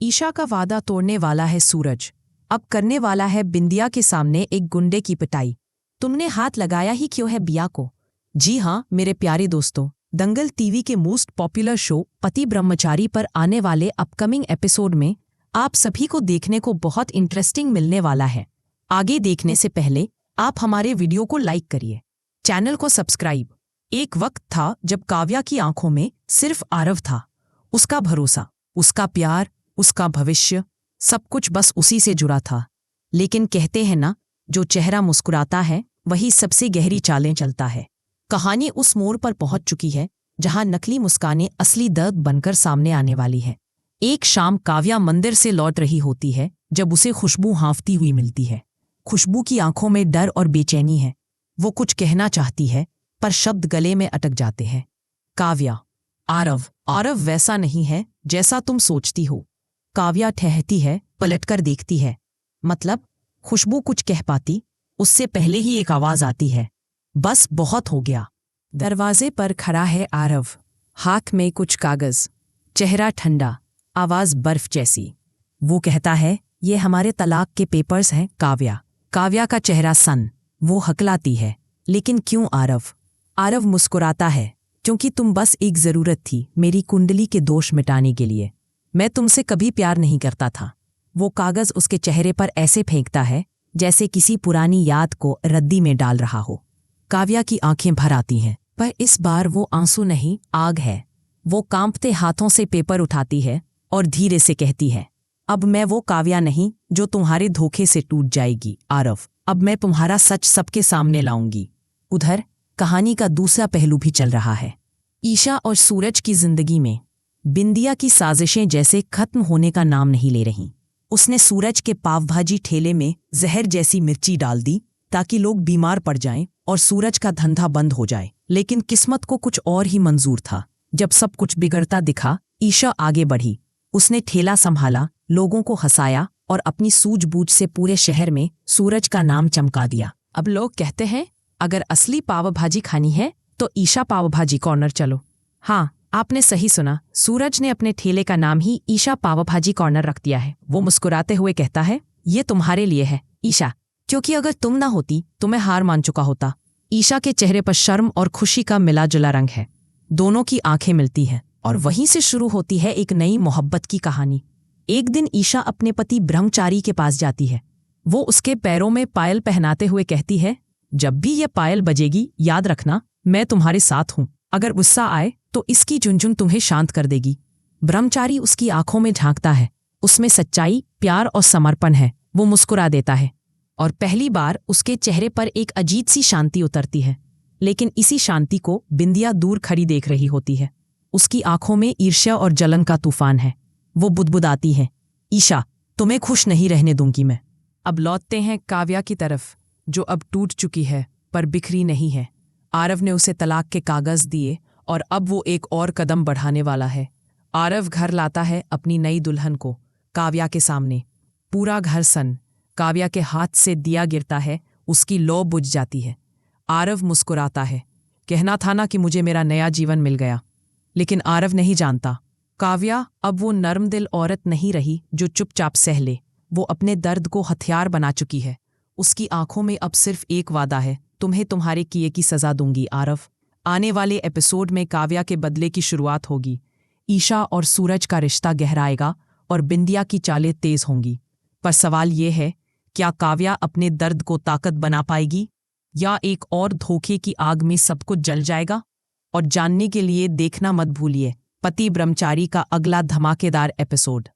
ईशा का वादा तोड़ने वाला है सूरज। अब करने वाला है बिंदिया के सामने एक गुंडे की पिटाई। तुमने हाथ लगाया ही क्यों है बिया को? जी हाँ मेरे प्यारे दोस्तों, दंगल टीवी के मोस्ट पॉपुलर शो पति ब्रह्मचारी पर आने वाले अपकमिंग एपिसोड में आप सभी को देखने को बहुत इंटरेस्टिंग मिलने वाला है। आगे देखने से पहले आप हमारे वीडियो को लाइक करिए, चैनल को सब्सक्राइब। एक वक्त था जब काव्या की आंखों में सिर्फ आरव था। उसका भरोसा, उसका प्यार, उसका भविष्य, सब कुछ बस उसी से जुड़ा था। लेकिन कहते हैं ना, जो चेहरा मुस्कुराता है वही सबसे गहरी चालें चलता है। कहानी उस मोड़ पर पहुंच चुकी है जहां नकली मुस्कानें असली दर्द बनकर सामने आने वाली है। एक शाम काव्या मंदिर से लौट रही होती है जब उसे खुशबू हांफती हुई मिलती है। खुशबू की आंखों में डर और बेचैनी है। वो कुछ कहना चाहती है पर शब्द गले में अटक जाते हैं। काव्या, आरव वैसा नहीं है जैसा तुम सोचती हो। काव्या ठहरती है, पलटकर देखती है। मतलब खुशबू कुछ कह पाती उससे पहले ही एक आवाज आती है, बस बहुत हो गया। दरवाजे पर खड़ा है आरव, हाथ में कुछ कागज, चेहरा ठंडा, आवाज बर्फ जैसी। वो कहता है, ये हमारे तलाक के पेपर्स हैं काव्या का चेहरा सन। वो हकलाती है, लेकिन क्यों आरव? आरव मुस्कुराता है, क्योंकि तुम बस एक जरूरत थी मेरी कुंडली के दोष मिटाने के लिए। मैं तुमसे कभी प्यार नहीं करता था। वो कागज उसके चेहरे पर ऐसे फेंकता है जैसे किसी पुरानी याद को रद्दी में डाल रहा हो। काव्या की आंखें भर आती हैं, पर इस बार वो आंसू नहीं, आग है। वो कांपते हाथों से पेपर उठाती है और धीरे से कहती है, अब मैं वो काव्या नहीं जो तुम्हारे धोखे से टूट जाएगी आरव। अब मैं तुम्हारा सच सबके सामने लाऊंगी। उधर कहानी का दूसरा पहलू भी चल रहा है। ईशा और सूरज की जिंदगी में बिंदिया की साजिशें जैसे खत्म होने का नाम नहीं ले रहीं। उसने सूरज के पाव भाजी ठेले में जहर जैसी मिर्ची डाल दी ताकि लोग बीमार पड़ जाएं और सूरज का धंधा बंद हो जाए। लेकिन किस्मत को कुछ और ही मंजूर था। जब सब कुछ बिगड़ता दिखा, ईशा आगे बढ़ी। उसने ठेला संभाला, लोगों को हंसाया और अपनी सूझबूझ से पूरे शहर में सूरज का नाम चमका दिया। अब लोग कहते हैं, अगर असली पाव भाजी खानी है तो ईशा पाव भाजी कॉर्नर चलो। हाँ, आपने सही सुना, सूरज ने अपने ठेले का नाम ही ईशा पाव भाजी कॉर्नर रख दिया है। वो मुस्कुराते हुए कहता है, ये तुम्हारे लिए है ईशा, क्योंकि अगर तुम ना होती तो मैं हार मान चुका होता। ईशा के चेहरे पर शर्म और खुशी का मिला जुला रंग है। दोनों की आंखें मिलती हैं और वहीं से शुरू होती है एक नई मोहब्बत की कहानी। एक दिन ईशा अपने पति ब्रह्मचारी के पास जाती है। वो उसके पैरों में पायल पहनाते हुए कहती है, जब भी ये पायल बजेगी याद रखना मैं तुम्हारे साथ हूं। अगर गुस्सा आए तो इसकी झुनझुन तुम्हें शांत कर देगी। ब्रह्मचारी उसकी आंखों में झांकता है, उसमें सच्चाई, प्यार और समर्पण है। वो मुस्कुरा देता है और पहली बार उसके चेहरे पर एक अजीब सी शांति उतरती है। लेकिन इसी शांति को बिंदिया दूर खड़ी देख रही होती है। उसकी आंखों में ईर्ष्या और जलन का तूफान है। वो बुदबुदाती है, ईशा तुम्हें खुश नहीं रहने दूंगी मैं। अब लौटते हैं काव्या की तरफ, जो अब टूट चुकी है पर बिखरी नहीं है। आरव ने उसे तलाक के कागज दिए और अब वो एक और कदम बढ़ाने वाला है। आरव घर लाता है अपनी नई दुल्हन को काव्या के सामने। पूरा घर सन। काव्या के हाथ से दिया गिरता है, उसकी लौ बुझ जाती है। आरव मुस्कुराता है, कहना था ना कि मुझे मेरा नया जीवन मिल गया। लेकिन आरव नहीं जानता, काव्या अब वो नर्म दिल औरत नहीं रही जो चुपचाप सह ले। वो अपने दर्द को हथियार बना चुकी है। उसकी आंखों में अब सिर्फ एक वादा है, तुम्हें तुम्हारे किए की सजा दूंगी आरव। आने वाले एपिसोड में काव्या के बदले की शुरुआत होगी। ईशा और सूरज का रिश्ता गहराएगा और बिंदिया की चालें तेज होंगी। पर सवाल ये है, क्या काव्या अपने दर्द को ताकत बना पाएगी या एक और धोखे की आग में सब कुछ जल जाएगा? और जानने के लिए देखना मत भूलिए पति ब्रह्मचारी का अगला धमाकेदार एपिसोड।